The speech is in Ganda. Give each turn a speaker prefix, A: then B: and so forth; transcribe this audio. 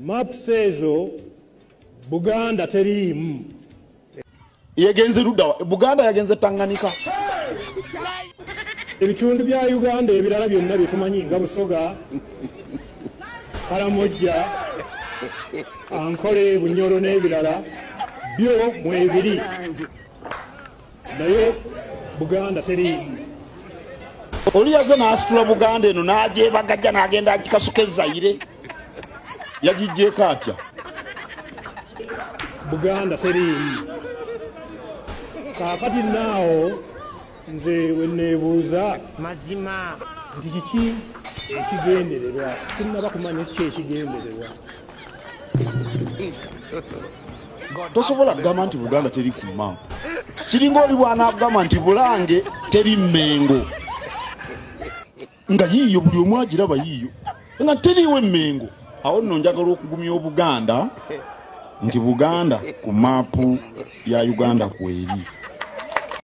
A: Maps ezo Buganda teriimu.
B: Yagenze ludda Buganda yagenze Tanganyika.
A: Ebitundu bya Uganda ebirala byonna bitumanyi nga Busoga, Karamojja, Ankole, Bunyoro n'ebirala byo mwebiri. Naye Buganda teriimu.
B: Oli yaze n'asitula Buganda eno n'agyebagajja n'agenda agikasuka Zaire. Yagijjeeko atya?
A: Buganda teriimu. Kaakati naawo nze weneebuuza
C: mazima
A: nti kiki ekigendererwa, sinnaba kumanya ki ekigendererwa.
B: Tosobola kugamba nti Buganda teri ku map. Kiringa oli bw'anaagamba nti Bulange teri Mengo. Nga yiiyo buli omu agiraba yiiyo. Nga teriiwo Mengo. Awo nno njagala okugumya Obuganda nti Buganda ku maapu ya Uganda kweri.